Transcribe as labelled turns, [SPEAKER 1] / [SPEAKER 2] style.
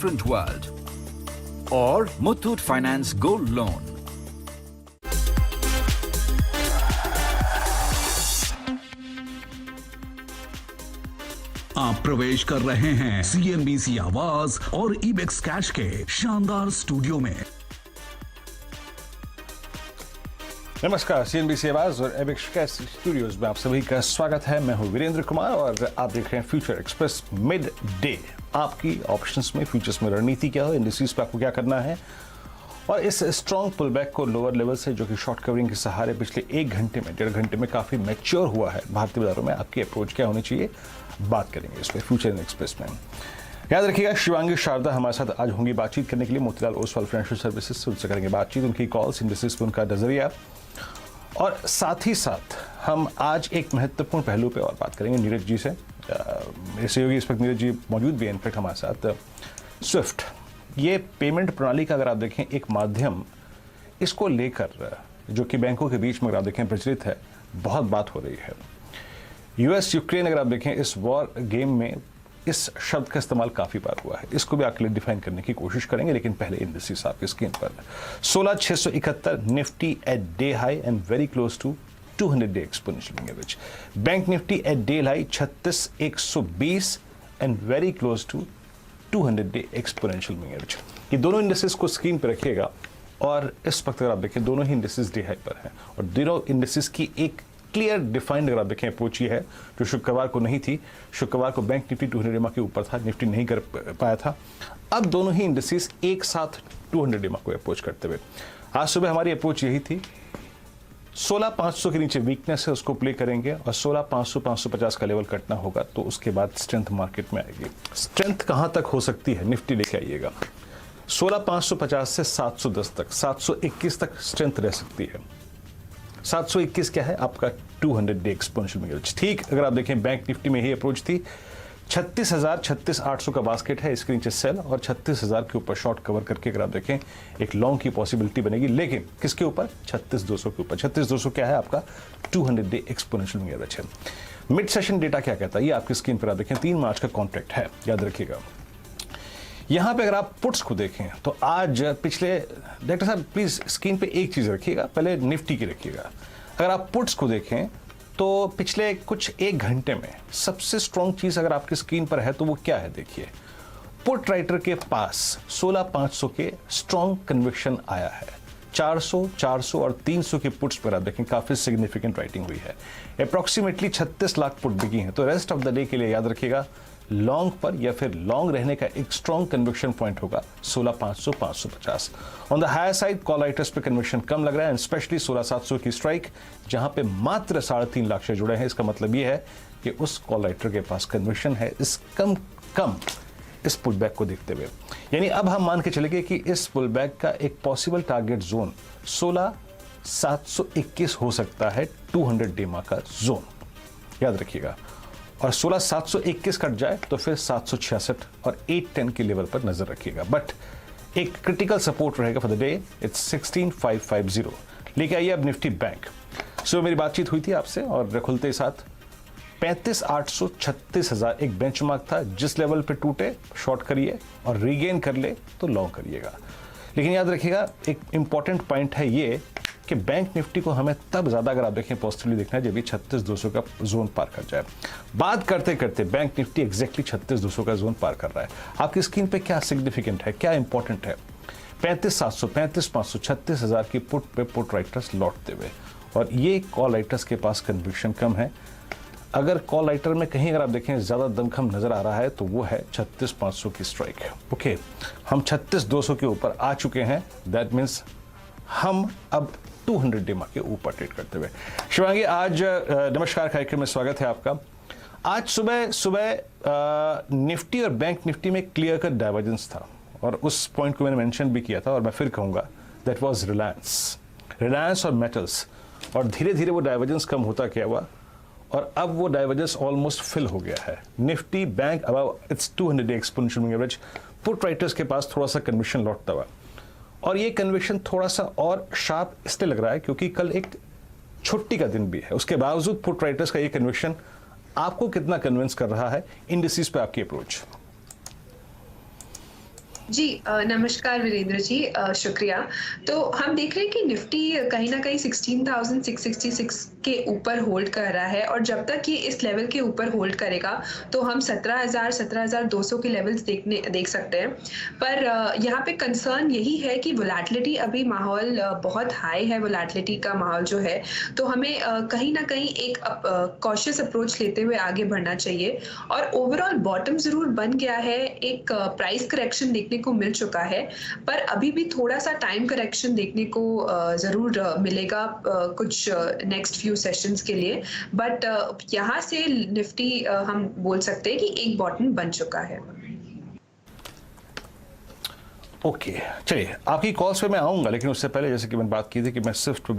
[SPEAKER 1] different world. Or Muthoot Finance Gold Loan.
[SPEAKER 2] आप प्रवेश कर रहे हैं CNBC आवाज और इबेक्स कैश के शानदार स्टूडियो में।
[SPEAKER 3] नमस्कार, CNBC आवाज और इबेक्स कैश स्टूडियोज में आप सभी का स्वागत है। मैं हूं वीरेंद्र कुमार और आप देख रहे हैं फ्यूचर एक्सप्रेस मिड डे। आपकी ऑप्शंस में, फ्यूचर्स में रणनीति क्या हो, इंडिसेस पे आपको क्या करना है, और इस स्ट्रॉन्ग पुलबैक को लोअर लेवल से जो कि शॉर्ट कवरिंग के सहारे पिछले 1-1.5 घंटे में काफी मैच्योर हुआ है, भारतीय बाजारों में आपकी अप्रोच क्या होनी चाहिए, बात करेंगे इस पर फ्यूचर एक्सप्रेस में। याद रखिएगा, शिवांगी शारदा हमारे साथ आज होंगी बातचीत करने के लिए, मोतीलाल ओसवाल फाइनेंशियल सर्विसेज से उनसे करेंगे बातचीत, उनकी कॉल्स, इंडिसेस पर उनका नजरिया, और साथ ही साथ हम आज एक महत्वपूर्ण पहलू पे और बात करेंगे नीरज जी से। मेरे सहयोगी इस वक्त नीरज जी मौजूद भी हैं इनफैक्ट हमारे साथ। स्विफ्ट, ये पेमेंट प्रणाली का अगर आप देखें एक माध्यम, इसको लेकर जो कि बैंकों के बीच में अगर आप देखें प्रचलित है, बहुत बात हो रही है। यूएस यूक्रेन अगर आप देखें इस वॉर गेम में इस शब्द का इस्तेमाल काफी बार हुआ है, इसको भी आपके लिए डिफाइन करने की कोशिश करेंगे, लेकिन पहले इंडिसेस आपकी स्क्रीन पर। 16,671 Nifty at day high and very close to 200 day exponential average. Bank Nifty at day high 36,120 and very close to 200 day exponential average. ये दोनों इंडिसेस को स्क्रीन पर रखिएगा और इस वक्त अगर आप देखें दोनों ही इंडिसेस डे हाई पर हैं और दोनों इंडिसेस की एक क्लियर डिफाइंड अगर आप देखें अप्रोच ये है जो शुक्रवार को नहीं थी। शुक्रवार को बैंक निफ्टी 200 डेमा के ऊपर था, निफ्टी नहीं कर पाया था। अब दोनों ही इंडिसेस एक साथ 200 डेमा को अप्रोच करते हुए, आज सुबह हमारी अप्रोच यही थी, 16,500 के नीचे वीकनेस है उसको प्ले करेंगे और 16,500-550 का लेवल कटना होगा तो उसके बाद स्ट्रेंथ मार्केट में आएगी। स्ट्रेंथ कहां तक हो सकती है, निफ्टी लेके आइएगा 16,550 से 710 तक, 721 तक स्ट्रेंथ रह सकती है। 721 क्या है आपका 200 डे एक्सपोनेंशियल एवरेज। ठीक अगर आप देखें बैंक निफ्टी में ही अप्रोच थी, 36,800 का बास्केट है, इसके नीचे सेल और 36,000 के ऊपर शॉर्ट कवर करके अगर आप देखें एक लॉन्ग की पॉसिबिलिटी बनेगी, लेकिन किसके ऊपर, 36,200 के ऊपर। 36,200 क्या है आपका 200 डे एक्सपोनेंशियल एवरेज है। मिड सेशन डेटा क्या कहता है, ये आपकी स्क्रीन पर आप देखें 3 मार्च का कॉन्ट्रैक्ट है, याद रखिएगा। यहां पे अगर आप पुट्स को देखें तो आज पिछले, डायरेक्टर साहब प्लीज स्क्रीन पे एक चीज रखिएगा, पहले निफ्टी की रखिएगा। अगर आप पुट्स को देखें तो पिछले कुछ 1 घंटे में सबसे स्ट्रॉन्ग चीज अगर आपकी स्क्रीन पर है तो वो क्या है, देखिए पुट राइटर के पास 16,500 के स्ट्रॉन्ग कन्विक्शन आया है। 400, 400 और 300 के पुट्स पर आप देखें काफी सिग्निफिकेंट राइटिंग हुई है, अप्रोक्सीमेटली 36 लाख पुट बिकी हैं। तो रेस्ट ऑफ द डे के लिए याद रखिएगा लॉन्ग पर या फिर लॉन्ग रहने का एक स्ट्रॉन्ग कन्विक्शन पॉइंट होगा 16,500, 550। On the higher side call writers पे कन्विक्शन कम लग रहा है, एंड स्पेशली 16,700 की स्ट्राइक जहां पे मात्र 3.5 लाख शेयर जुड़े हैं। इसका मतलब यह है कि उस कॉल राइटर के पास कन्विक्शन है इस कम इस पुलबैक को देखते हुए। यानी अब हम मान के चलेंगे कि इस पुलबैक का एक पॉसिबल टारगेट जोन 16,721 हो सकता है, 200 डेमा का जोन, याद रखिएगा। और 16,721 कट जाए तो फिर 766 और 810 के लेवल पर नजर रखिएगा। बट एक क्रिटिकल सपोर्ट रहेगा फॉर द डे, इट्स 16,550। लेके आइए अब निफ्टी बैंक। सो मेरी बातचीत हुई थी आपसे और खुलते ही साथ 35,800, 36,000 एक बेंचमार्क था, जिस लेवल पे टूटे शॉर्ट करिए और रीगेन कर ले तो लॉन्ग करिएगा। लेकिन याद रखिएगा एक इंपॉर्टेंट पॉइंट है ये कि बैंक निफ्टी को हमें तब ज्यादा अगर आप देखें पॉजिटिवली देखना है जब भी 36,200 का जोन पार कर जाए। बात करते करते बैंक निफ्टी एग्जैक्टली 36,200 का जोन पार कर रहा है। आपकी स्क्रीन पे क्या सिग्निफिकेंट है, क्या इंपॉर्टेंट है, 35,700, 35,500, 36,000 की पुट पे पुट राइटर्स लौटते हुए, और ये कॉल राइटर्स के पास कन्विक्शन कम है। अगर कॉल राइटर में कहीं अगर आप देखें ज्यादा दमखम नजर आ रहा है तो वो है 36,500 की स्ट्राइक। ओके, हम 36,200 के ऊपर आ चुके हैं, दैट मीन्स हम अब 200 डेमा के ऊपर ट्रेड करते हुए। शिवांगी, आज नमस्कार कार्यक्रम में स्वागत है आपका। आज सुबह निफ्टी और बैंक निफ्टी में क्लियर कट डाइवर्जेंस था और उस पॉइंट को मैंने मेंशन भी किया था और मैं फिर कहूंगा, दैट वाज रिलायंस और मेटल्स, और धीरे धीरे वो डाइवर्जेंस कम होता क्या हुआ और अब वो डाइवर्जेंस ऑलमोस्ट फिल हो गया है। Nifty bank above it's 200 day exponential average, put writers के पास थोड़ा सा कन्विक्शन लौटता हुआ, और ये कन्विक्शन थोड़ा सा और शार्प इसलिए लग रहा है क्योंकि कल एक छुट्टी का दिन भी है। उसके बावजूद पुट राइटर्स का ये कन्विक्शन आपको कितना कन्विंस कर रहा है इंडिसेस पे आपकी अप्रोच?
[SPEAKER 4] जी नमस्कार वीरेंद्र जी, शुक्रिया। तो हम देख रहे हैं कि निफ्टी कहीं ना कहीं 16,666 के ऊपर होल्ड कर रहा है, और जब तक ये इस लेवल के ऊपर होल्ड करेगा तो हम 17,000 17,200 के लेवल्स देख सकते हैं। पर यहाँ पे कंसर्न यही है कि वोलेटिलिटी अभी माहौल बहुत हाई है, वोलेटिलिटी का माहौल जो है, तो हमें कहीं ना कहीं एक कॉशियस अप्रोच लेते हुए आगे बढ़ना चाहिए। और ओवरऑल बॉटम जरूर बन गया है, एक प्राइस करेक्शन देखने को मिल चुका है, पर अभी भी थोड़ा सा टाइम करेक्शन देखने को जरूर मिलेगा कुछ नेक्स्ट फ्यू सेशंस के लिए। बट यहाँ से निफ्टी हम बोल सकते हैं कि एक बॉटम बन चुका है।
[SPEAKER 3] ओके, चलिए आपकी कॉल्स पे मैं आऊँगा, लेकिन उससे पहले जैसे कि मैंने बात की थी कि मैं स्विफ्ट